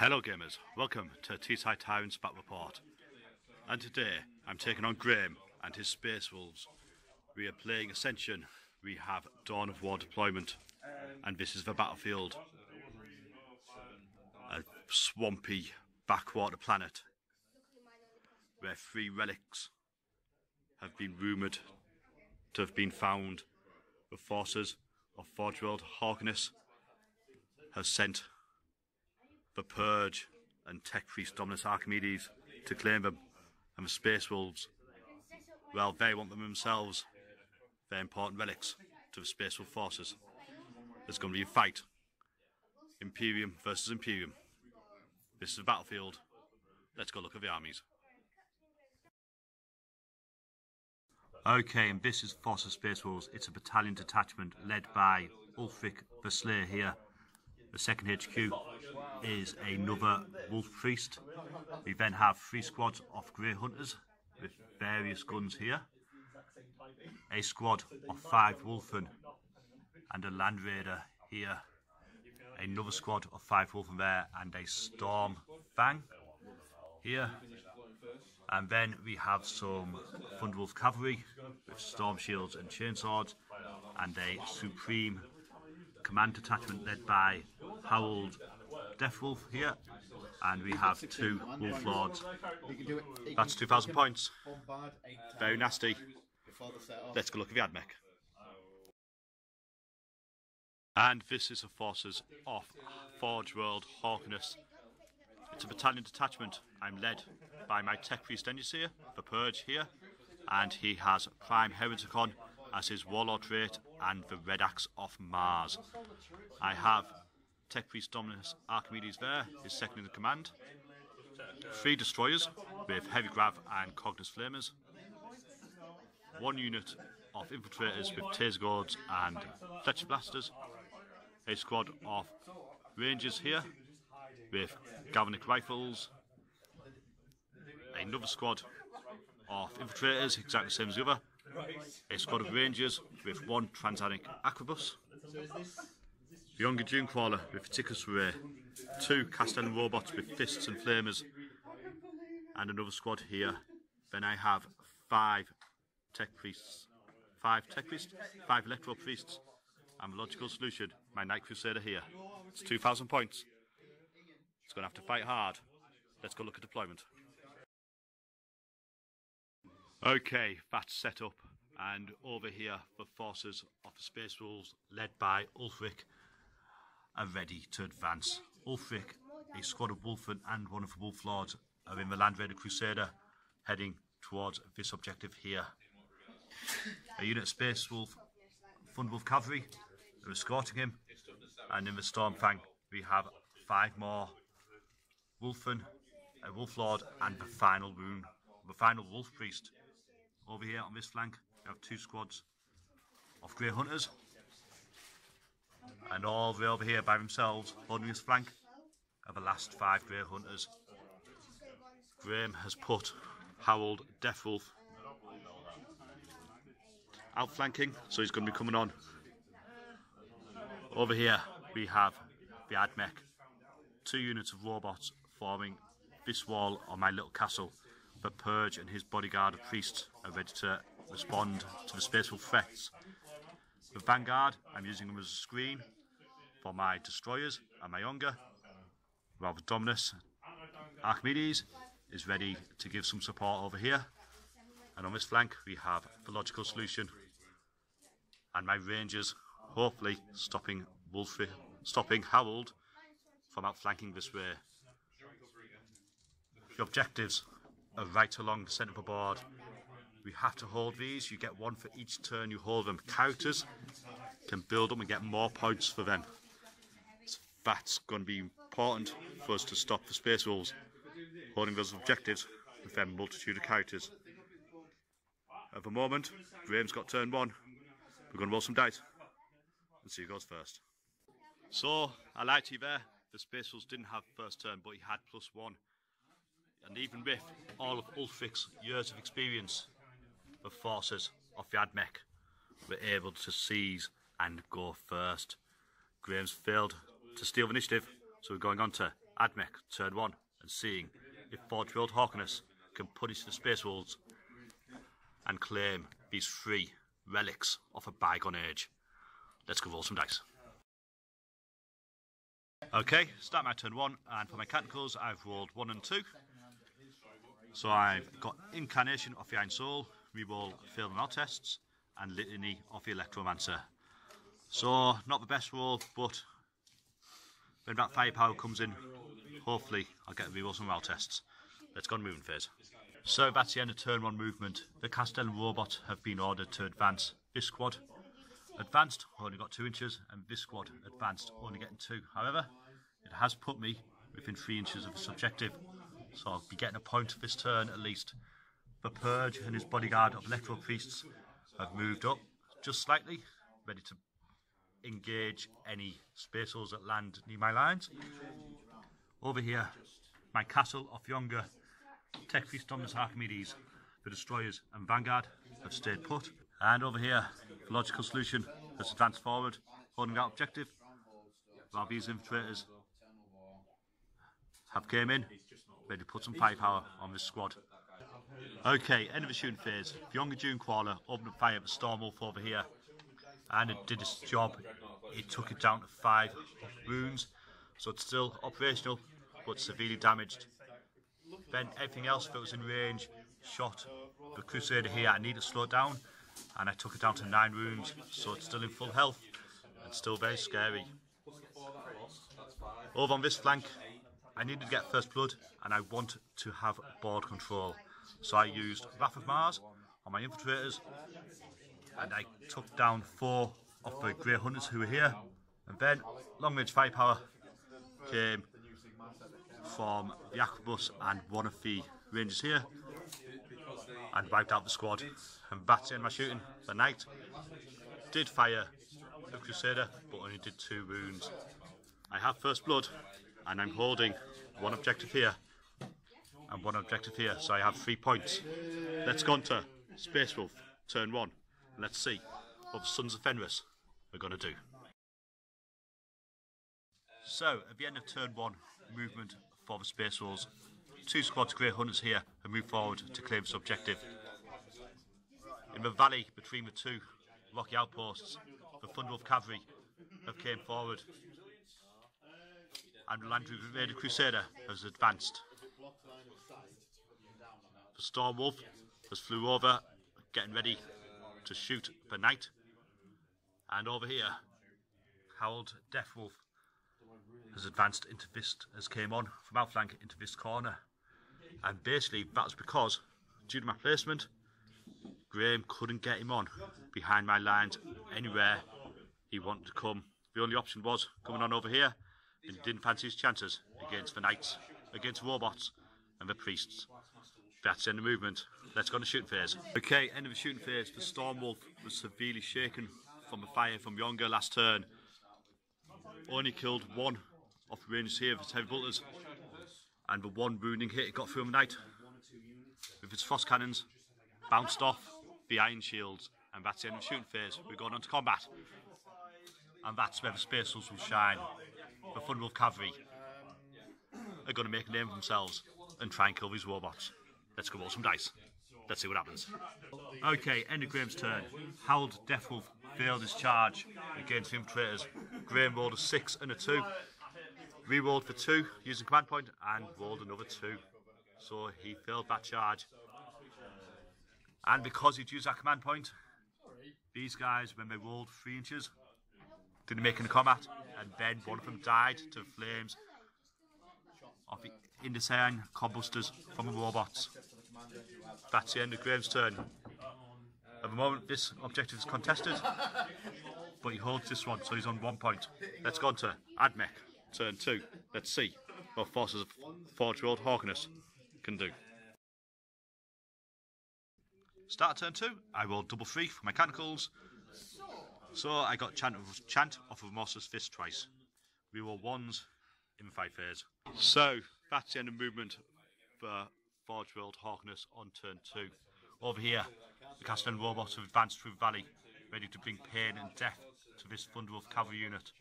Hello gamers, welcome to Teesside Tyrants Battle Report. And today I'm taking on Graham and his Space Wolves. We are playing Ascension, we have Dawn of War deployment, and this is the battlefield. A swampy backwater planet where 3 relics have been rumoured to have been found. The forces of Forge World Mechanicus have sent the Purge and Tech Priest Dominus Archimedes to claim them, and the Space Wolves, well, they want them themselves. They're important relics to the Space Wolf forces. There's going to be a fight. Imperium versus Imperium. This is a battlefield. Let's go look at the armies. Okay, and this is Force of Space Wolves. It's a battalion detachment led by Ulfric the Slayer here. The second HQ is another Wolf Priest. We then have 3 squads of Grey Hunters with various guns here. A squad of 5 Wolfen and a Land Raider here. Another squad of 5 Wolfen there and a Storm Fang here. And then we have some Thunderwolf Cavalry with Storm Shields and Chainswords and a Supreme Command Detachment led by Howled Deathwolf here, and we have 2 Wolf Lords. That's 2,000 points. Very nasty. Let's go look at the AdMech. And this is the forces of Forge World Mechanicus. It's a battalion detachment. I'm led by my Tech Priest Engineer, the Purge here, and he has Prime Hereticon as his Warlord trait and the Red Axe of Mars. I have Tech Priest Dominus Archimedes there, his second in the command. 3 destroyers with Heavy Grav and Cognis Flamers. 1 unit of infiltrators with Taser Guards and Fletcher Blasters. A squad of Rangers here with Galvanic Rifles. Another squad of infiltrators, exactly the same as the other. A squad of Rangers with 1 Transatlantic Acrobus. The Younger Dune Crawler with Mechanicus Ray. 2 Castellan Robots with Fists and Flamers. And another squad here. Then I have 5 Tech Priests. 5 Electro Priests. And the Logical Solution, my Night Crusader here. It's 2,000 points. It's going to have to fight hard. Let's go look at deployment. Okay, that's set up, and over here the forces of the Space Wolves led by Ulfric are ready to advance. Ulfric, a squad of Wolfen and 1 of the Wolf Lords are in the Land Raider Crusader heading towards this objective here. A unit of Space Wolf Thunderwolf Cavalry are escorting him, and in the Storm Fang we have 5 more Wolfen, a Wolf Lord and the final Wolf Priest. Over here on this flank, we have 2 squads of Grey Hunters, and all the way over here by themselves, holding this flank, are the last 5 Grey Hunters. Graham has put Howled Deathwolf outflanking, so he's going to be coming on. Over here we have the AdMech, 2 units of robots forming this wall on my little castle. The Purge and his bodyguard of priests are ready to respond to the Space Wolf threats. The Vanguard, I'm using them as a screen for my destroyers and my Younger, while the Dominus Archimedes is ready to give some support over here. And on this flank we have the Logical Solution and my Rangers, hopefully stopping Howled from outflanking this way. The objectives are right along the centre of the board. We have to hold these. You get 1 for each turn you hold them. Characters can build up and get more points for them. So that's going to be important for us to stop the Space Wolves holding those objectives with their multitude of characters. At the moment, Graham's got turn 1. We're going to roll some dice and see who goes first. So, I lied to you there. The Space Wolves didn't have first turn, but he had +1. And even with all of Ulfric's years of experience, the forces of the AdMech were able to seize and go first. Graham's failed to steal the initiative, so we're going on to Admech, turn 1, and seeing if Forge World Hawkiness can punish the Space Wolves and claim these 3 relics of a bygone age. Let's go roll some dice. Okay, start my turn 1, and for Mechanicus I've rolled 1 and 2. So I've got Incarnation of the Iron Soul, reroll Failed and Out tests, and Litany of the Electromancer. So, not the best roll, but when that firepower comes in, hopefully I'll get a reroll some roll tests. Let's go on movement phase. So that's the end of turn 1 movement. The Castellan robots have been ordered to advance. This squad advanced, only got 2 inches, and this squad advanced, only getting 2. However, it has put me within 3 inches of the subjective, so I'll be getting a point this turn at least. The Purge and his bodyguard of Electro Priests have moved up just slightly, ready to engage any Space Wolves that land near my lines. Over here, my Castle of Younger, Tech Priest Dominus Archimedes, the Destroyers and Vanguard have stayed put. And over here, the Logical Solution has advanced forward, holding that objective, while these infiltrators have came in, ready to put some firepower on this squad. Okay, end of the shooting phase. The Younger Dune Crawler opened up fire at the Stormwolf over here, and it did its job. It took it down to 5 wounds, so it's still operational, but severely damaged. Then everything else that was in range shot the Crusader here. I needed to slow it down, and I took it down to 9 wounds, so it's still in full health and still very scary. Over on this flank, I needed to get first blood, and I want to have board control. So I used Wrath of Mars on my infiltrators, and I took down 4 of the Grey Hunters who were here. And then long range firepower came from the Aquabus and one of the Rangers here, and wiped out the squad. And that's the end of my shooting. The Knight did fire the Crusader, but only did 2 wounds. I have first blood, and I'm holding 1 objective here and 1 objective here, so I have 3 points. Let's go on to Space Wolf, turn 1. Let's see what the Sons of Fenris are going to do. So, at the end of turn 1 movement for the Space Wolves, 2 squads of Grey Hunters here have moved forward to claim this objective. In the valley between the 2 rocky outposts, the Thunderwolf Cavalry have came forward, and the Land Raider Crusader has advanced. The Stormwolf has flew over, getting ready to shoot the Knight. And over here, Howled Deathwolf has advanced into this, has came on from outflank into this corner. And basically that's because, due to my placement, Graham couldn't get him on behind my lines anywhere he wanted to come. The only option was coming on over here, and he didn't fancy his chances against the Knights, against robots and the priests. That's the end of movement. Let's go on the shooting phase. Okay, end of the shooting phase. The Stormwolf was severely shaken from the fire from Younger last turn. Only killed 1 of the Rangers here with its heavy bolters, and the 1 wounding hit it got through the Knight with its frost cannons bounced off the iron shields. And that's the end of the shooting phase. We're going on to combat, and that's where the Space Wolves will shine. The Thunderwolf Cavalry are going to make a name for themselves and try and kill these robots. Let's go roll some dice. Let's see what happens. Okay, end of Graham's turn. Howled Deathwolf failed his charge against the infiltrators. Graham rolled a 6 and a 2. Re-rolled for 2 using command point and rolled another 2. So he failed that charge. And because he'd used that command point, these guys, when they rolled 3 inches, didn't make any combat, and then one of them died to the flames of the Indecine combustors from the robots. That's the end of Graham's turn. At the moment, this objective is contested, but he holds this one, so he's on 1 point. Let's go on to Admech, turn 2. Let's see what forces of Forge World Hawkiness can do. Start turn 2, I rolled double 3 for Mechanicals, so I got Chant of Remorseless Fist twice. We roll 1s in the fight phase. So that's the end of movement for Forge World Hawkiness on turn 2. Over here, the Castellan robots have advanced through the valley, ready to bring pain and death to this Thunderwolf Cavalry unit.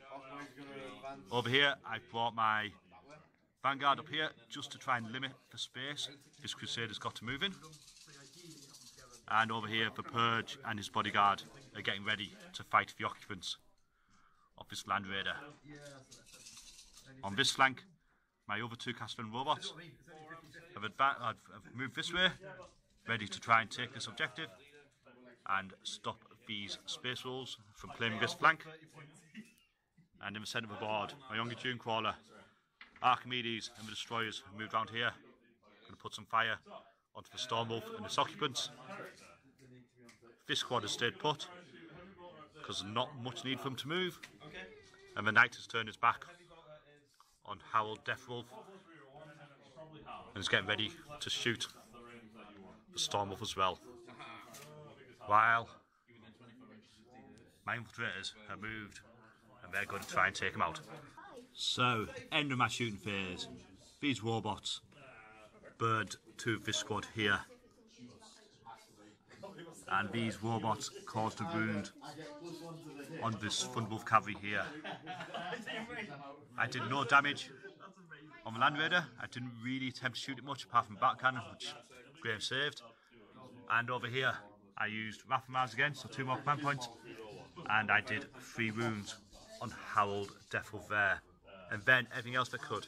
Over here, I brought my Vanguard up here just to try and limit the space this Crusader's got to move in. And over here the Purge and his bodyguard are getting ready to fight the occupants of this Land Raider. On this flank, my other two Castellan robots have moved this way, ready to try and take this objective and stop these Space Wolves from claiming this flank. And in the centre of the board, my younger Dune Crawler, Archimedes and the Destroyers have moved around here. Going to put some fire onto the Stormwolf and its occupants. This squad has stayed put because there's not much need for them to move. And the Knight has turned his back on Howled Deathwolf and is getting ready to shoot the Stormwolf as well. While my infiltrators have moved and they're going to try and take him out. So, end of my shooting phase. These robots burned two of this squad here. And these robots caused a wound on this Thunderwolf cavalry here. I did no damage on the Land Raider. I didn't really attempt to shoot it much apart from back cannon, which Graham saved. And over here I used Wrath again, so 2 more command points. And I did 3 wounds on Howled Deathwolf there. And then everything else I could.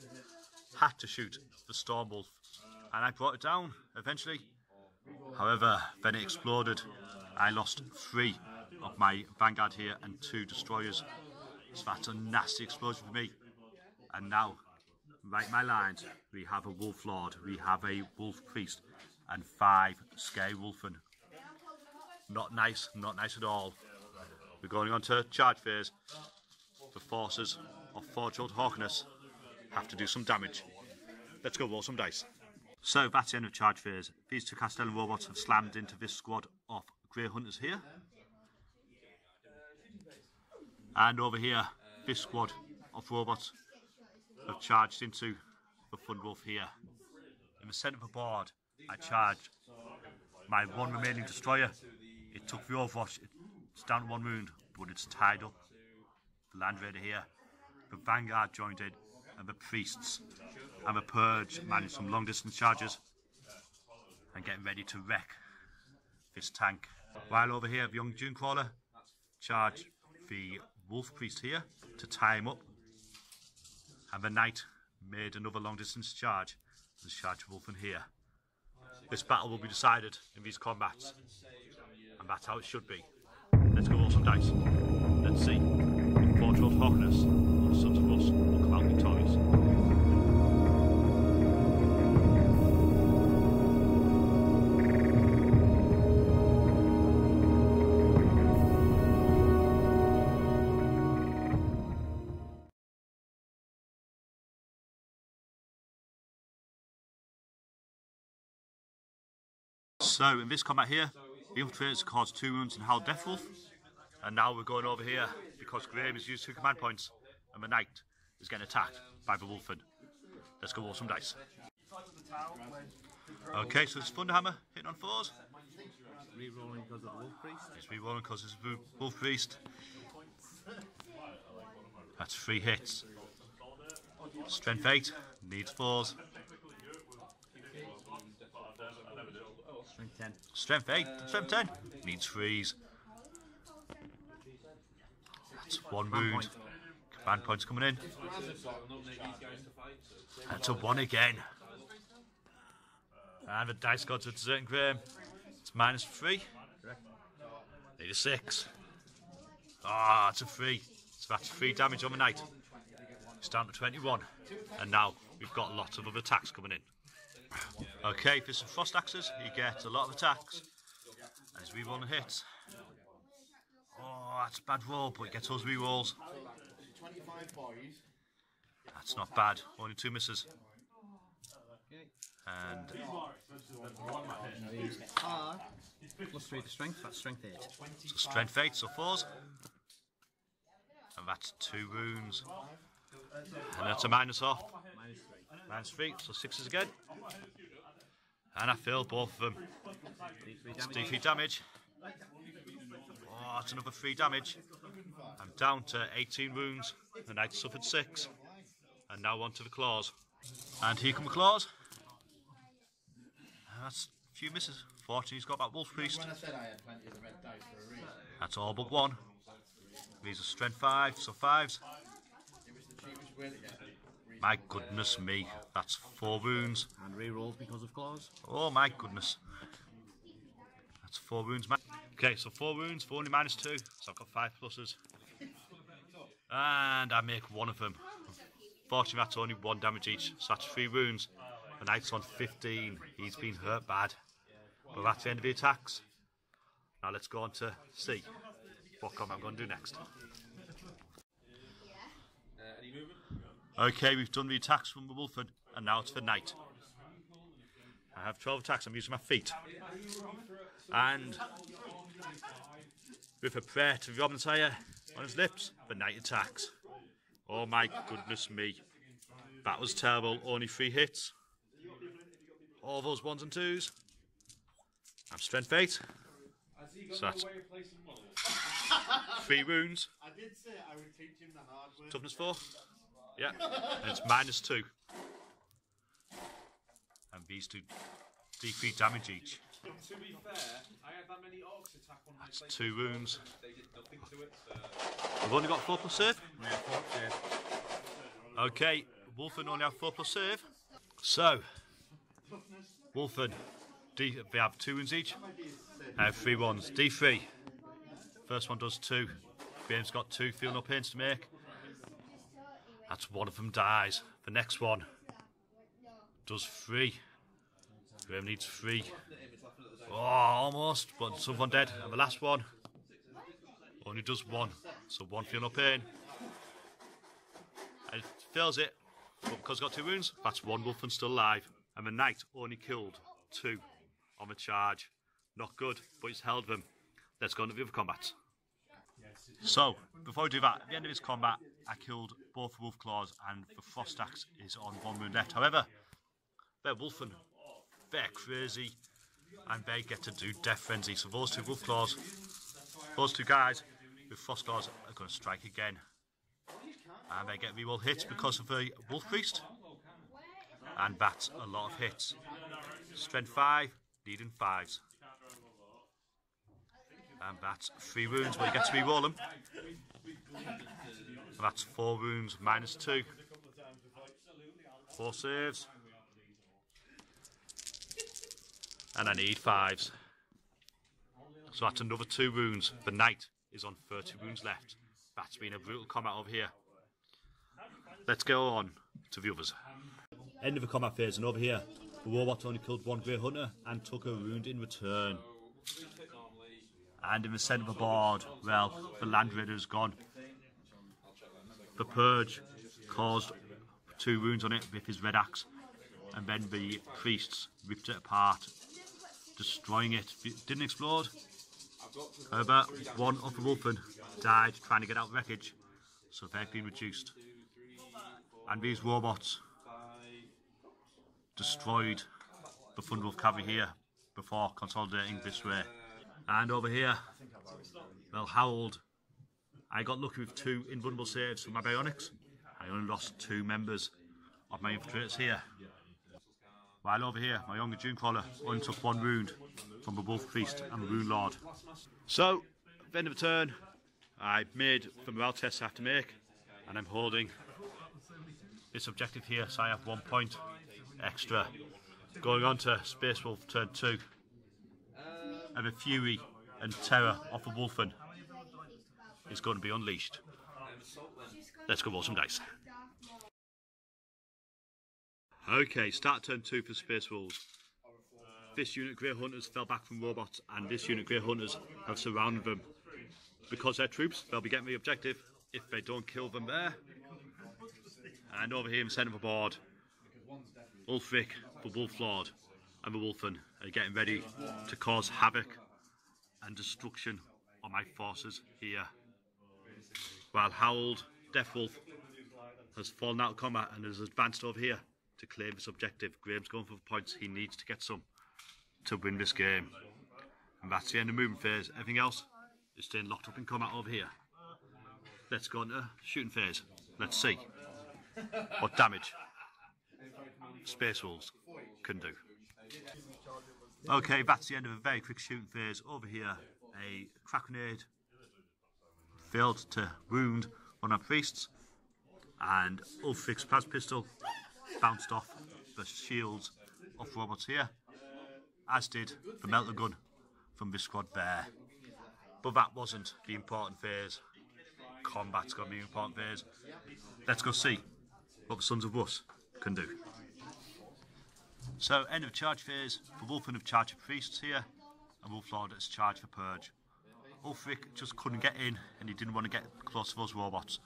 Had to shoot the Stormwolf. And I brought it down eventually. However, then it exploded. I lost 3 of my Vanguard here and 2 Destroyers. So that's a nasty explosion for me. And now, right my lines, we have a Wolf Lord, we have a Wolf Priest, and 5 Scary Wolfen. Not nice at all. We're going on to charge phase. The forces of Forge-Old Hawkiness have to do some damage. Let's go roll some dice. So that's the end of charge phase. These 2 Castellan robots have slammed into this squad of Grey Hunters here. And over here, this squad of robots have charged into the Thunderwolf here. In the centre of the board, I charged my 1 remaining Destroyer. It took the Overwatch, it's down to 1 wound, but it's tied up. The Land Raider here. The Vanguard joined in, and the Priests and the Purge managed some long distance charges and getting ready to wreck this tank. While over here, the young Dune Crawler charged the Wolf Priest here to tie him up, and the Knight made another long distance charge and charged Wolfen here. This battle will be decided in these combats, and that's how it should be. Let's go roll some dice. Let's see if Forge-Old Hawkiness or the Sons of Rust will come out victorious. So in this combat here, the infiltrators caused 2 wounds in Howled Deathwolf, and now we're going over here because Graham has used 2 command points and the Knight is getting attacked by the Wolfen. Let's go roll some dice. Okay, so it's Thunderhammer hitting on 4s. Re-rolling because of the Wolf Priest. It's re-rolling because it's the Wolf Priest. That's 3 hits. Strength 8, needs 4s. Strength 10. Strength 8, strength 10, needs 3s. That's 1 wound. Command points coming in. That's a 1 again. And the dice gods are deserting Graham. It's -3. Correct. Need a 6. Ah, it's a 3. So that's 3 damage on the Knight. It's down to 21. And now we've got lots of other attacks coming in. Okay, for some Frost Axes, he gets a lot of attacks. And he's re-rolling hits. Oh, that's a bad roll, but he gets those re-rolls. That's not bad, only 2 misses. And These are +3 to strength, that's strength 8. so strength 8, so 4s. And that's 2 wounds. And that's a -off. -3. -3, so 6s again. And I failed both of them. It's D3 damage. Oh, that's another 3 damage. I'm down to 18 wounds. The Knight suffered 6. And now on to the claws. And here come the claws. That's a few misses. Fortunately, he's got that wolf priest. When I said I had plenty of the red dice for a reason. That's all but one. These are strength 5, so 5s. It was the cheapest way to get. My goodness me, that's 4 wounds. And re-rolled because of claws. Oh my goodness. That's 4 wounds. Okay, so 4 wounds for only -2, so I've got 5 pluses. And I make one of them. Fortunately, that's only 1 damage each, so that's 3 wounds. The knight's on 15, he's been hurt bad. But that's the end of the attacks. Now let's go on to see what combat I'm going to do next. Okay, we've done the attacks from the Wolfen, and now it's for Knight. I have 12 attacks, I'm using my feet. And with a prayer to Robin Sire on his lips, the Knight attacks. Oh my goodness me. That was terrible, only 3 hits. All those 1s and 2s. I'm strength 8. So that's 3 wounds. I did say I would teach him the hard way. Toughness 4. Yeah. And it's -2. And these do D3 damage each. To be fair, I had that many orcs attack on my That's place. 2 wounds. They did nothing to it, so... We've only got 4 plus save. Yeah, 4 save. Okay, Wolfen only have 4 plus save. So, Wolfen, they have 2 wounds each. I have 3 ones. D3. First one does 2. Graham's got 2, feel no pains to make. That's 1 of them dies. The next one does 3. Graham needs 3. Oh, almost, but someone dead. And the last one only does 1. So 1 feel no pain. And it fills it, but because it's got 2 wounds, that's 1 Wolfen still alive. And the Knight only killed 2 on the charge. Not good, but he's held them. Let's go into the other combats. So, before we do that, at the end of his combat, I killed both Wolf Claws and the Frost Axe is on 1 wound left. However, they're Wolfen, they're crazy, and they get to do Death Frenzy. So those 2 Wolf Claws, those 2 guys with Frost Claws are going to strike again. And they get reroll hits because of the Wolf Priest. And that's a lot of hits. Strength 5, needing 5s. And that's 3 wounds, but you get to reroll them. And that's 4 wounds, -2. 4 saves. And I need 5s. So that's another 2 wounds. The Knight is on 30 wounds left. That's been a brutal combat over here. Let's go on to the others. End of the combat phase, and over here, the Warbot only killed 1 Grey Hunter and took a wound in return. And in the centre of the board, well, the Land Raider's gone. The Purge caused 2 wounds on it with his red axe, and then the priests ripped it apart, destroying it. It didn't explode. However, 1 of the Wolfen died trying to get out of wreckage, so they've been reduced. And these robots destroyed the Thunderwolf cavalry here before consolidating this way. And over here, well, Harold, I got lucky with 2 invulnerable saves from my Bionics. I only lost 2 members of my infiltrators here. While over here, my younger Dunecrawler only took 1 wound from the Wolf Priest and the Rune Lord. So, at the end of the turn, I made the morale tests I have to make, and I'm holding this objective here, so I have 1 point extra. Going on to Space Wolf turn 2. And the fury and terror of the Wolfen is going to be unleashed. Let's go roll some dice. Okay, start turn 2 for Space Wolves. This unit of Grey Hunters fell back from robots, and this unit of Grey Hunters have surrounded them. Because they're troops, they'll be getting the objective if they don't kill them there. And over here in the centre of the board, Ulfric, the Wolf Lord, and the Wolfen are getting ready to cause havoc and destruction on my forces here. While Harold, Deathwolf, has fallen out of combat and has advanced over here to claim this objective. Graham's going for the points, he needs to get some to win this game. And that's the end of the movement phase. Everything else is staying locked up in combat over here. Let's go into shooting phase. Let's see what damage Space Wolves can do. Okay, that's the end of a very quick shooting phase. Over here, a crack grenade failed to wound one of our priests, and Ulfric's plasma pistol bounced off the shields of robots here, as did the melter gun from this squad there. But that wasn't the important phase. Combat's got to be the important phase. Let's go see what the Sons of Rus can do. So, end of charge phase. The Wolfen have charged for priests here, and Wolflord has charged for purge. Ulfric just couldn't get in, and he didn't want to get close to those robots.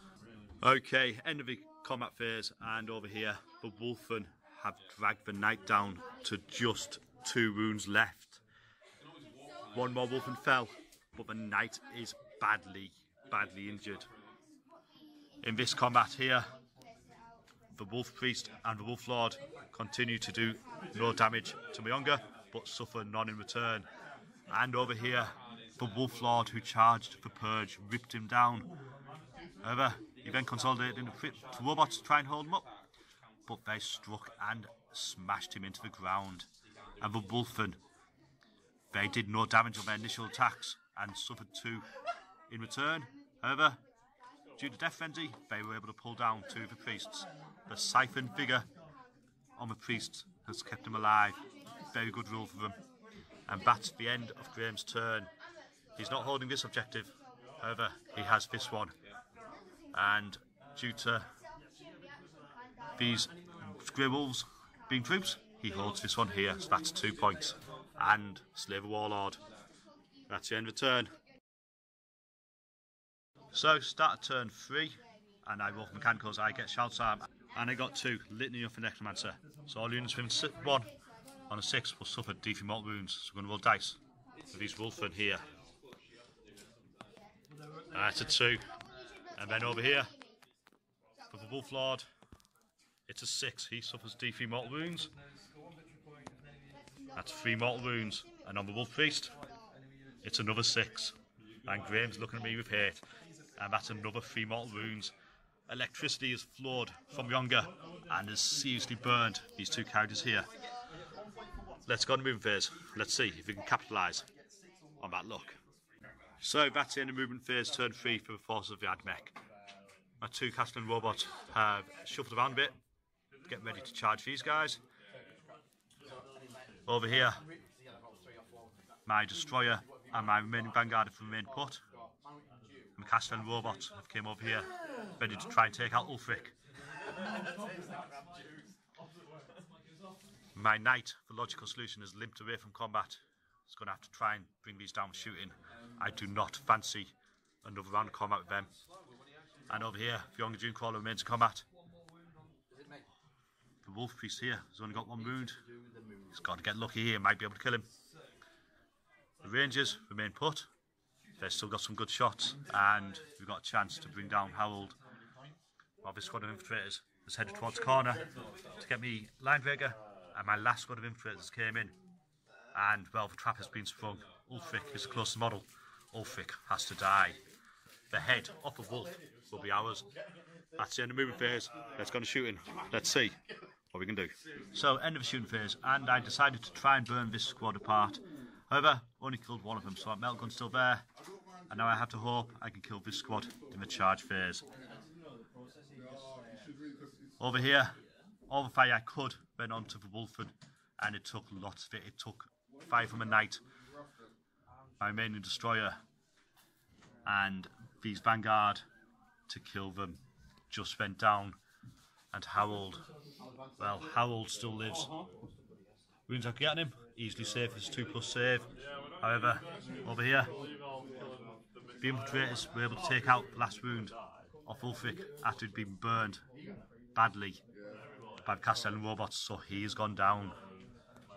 Okay, end of the combat phase, and over here, the Wolfen have dragged the knight down to just 2 wounds left. One more Wolfen fell, but the knight is badly injured. In this combat here, the Wolf Priest and the Wolf Lord continue to do no damage to Myonga, but suffer none in return. And over here, the Wolf Lord who charged for purge ripped him down. However, he then consolidated into the robots to try and hold him up, but they struck and smashed him into the ground. And the Wolfen, they did no damage on their initial attacks and suffered 2 in return. However, due to Death Frenzy, they were able to pull down 2 of the priests. The siphoned figure on the priest has kept them alive. Very good rule for them. And that's the end of Graham's turn. He's not holding this objective, however, he has this one. And due to these Grey Wolves being troops, he holds this one here, so that's 2 points. And Slaver Warlord. That's the end of the turn. So, start turn 3, and I roll for Mechanicus, I get Shouts Arm, and I got 2, Litany of the Necromancer. So all units within 1 on a 6 will suffer D3 mortal wounds, so we're going to roll dice for these Wolfen here. That's a 2, and then over here, for the Wolf Lord, it's a 6, he suffers D3 mortal wounds. That's 3 mortal wounds, and on the Wolf Priest, it's another 6, and Graham's looking at me with hate. And that's another 3 mortal wounds. Electricity has flowed from Myonga and has seriously burned these 2 characters here. Let's go on the movement phase. Let's see if we can capitalise on that luck. So that's the end of movement phase, turn 3 for the forces of the Admech. My 2 Castellan robots have shuffled around a bit, getting ready to charge these guys. Over here, my Destroyer and my remaining Vanguard have remained put. And the Castellan robots have came over here, ready to try and take out Ulfric. My Knight, the logical solution, has limped away from combat. He's going to have to try and bring these down with shooting. I do not fancy another round of combat with them. And over here, the Younger Dune Crawler remains in combat. The Wolf Priest here has only got 1 wound. He's got to get lucky here, might be able to kill him. The Rangers remain put. They've still got some good shots, and we've got a chance to bring down Harold. While this squad of infiltrators has headed towards the corner to get me Linebreaker, and my last squad of infiltrators came in. And, well, the trap has been sprung. Ulfric is the closest model. Ulfric has to die. The head of the wolf will be ours. That's the end of the movement phase. Let's go to shooting. Let's see what we can do. So, end of the shooting phase, and I decided to try and burn this squad apart. However, only killed 1 of them, so that melt gun's still there. And now I have to hope I can kill this squad in the charge phase. Over here, all the fire I could went onto the Wolfen, and it took lots of it. It took 5 from a Knight, my remaining Destroyer, and these Vanguard to kill them just went down. And Harold, well, Harold still lives. Wounds I could get on him, easily save his 2+ save. However, over here, the infiltrators were able to take out the last wound of Ulfric after he'd been burned badly by the Castellan robots, so he has gone down,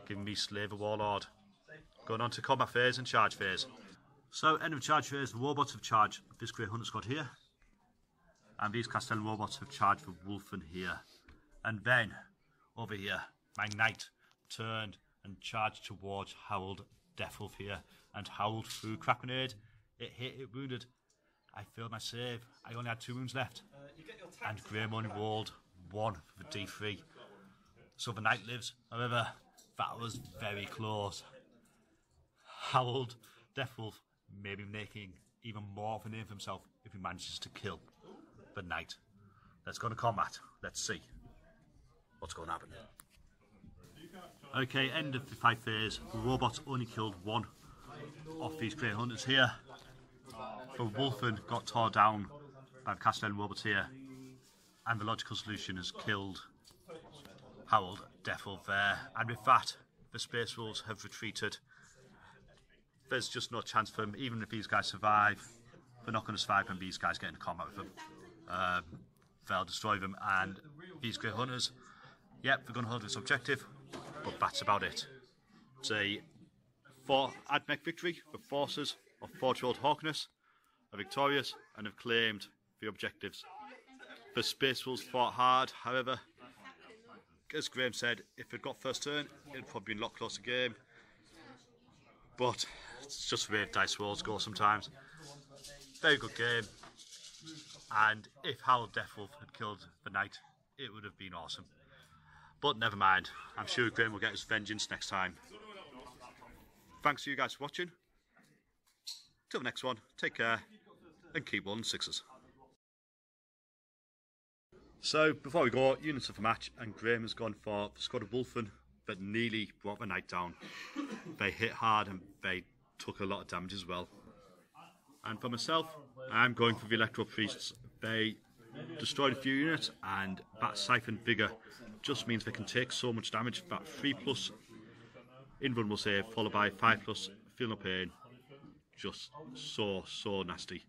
giving me Slaver Warlord. Going on to combat phase and charge phase. So, end of charge phase, the robots have charged this Grey Hunter squad here, and these Castellan robots have charged for Wolfen here. And then, over here, my Knight turned and charged towards Harold Deathwolf here, and Harold threw a crack grenade. It hit, it wounded. I failed my save. I only had 2 wounds left. And Graham only rolled 1 for the D3. So the knight lives. However, that was very close. Harold Deathwolf may be making even more of a name for himself if he manages to kill the knight. Let's go to combat. Let's see what's going to happen. Okay, end of the fight phase. The robots only killed one of these Grey Hunters here. The Wolfen got torn down by the Castellan robots here, and the logical solution has killed Harold Deathwolf there. And with that, the Space Wolves have retreated. There's just no chance for them. Even if these guys survive, they're not going to survive when these guys get into combat with them. They'll destroy them, and these Grey Hunters, yep, they're going to hold this objective, but that's about it. It's a AdMech victory. The forces of 4-year-old Harkness are victorious and have claimed the objectives. The Space Wolves fought hard, however, as Graham said, if it got first turn, it'd probably be a lot closer game. But it's just the way dice rolls go sometimes. Very good game. And if Harold Deathwolf had killed the knight, it would have been awesome. But never mind. I'm sure Graham will get his vengeance next time. Thanks to you guys for watching. Till the next one, take care and keep rolling sixes. So before we go, units of the match, and Graham has gone for the squad of Wolfen that nearly brought the knight down. They hit hard and they took a lot of damage as well. And for myself, I'm going for the Electro Priests. They destroyed a few units, and that Siphon Vigor just means they can take so much damage. That 3+ invulnerable save followed by 5+ feel no pain. Just so nasty.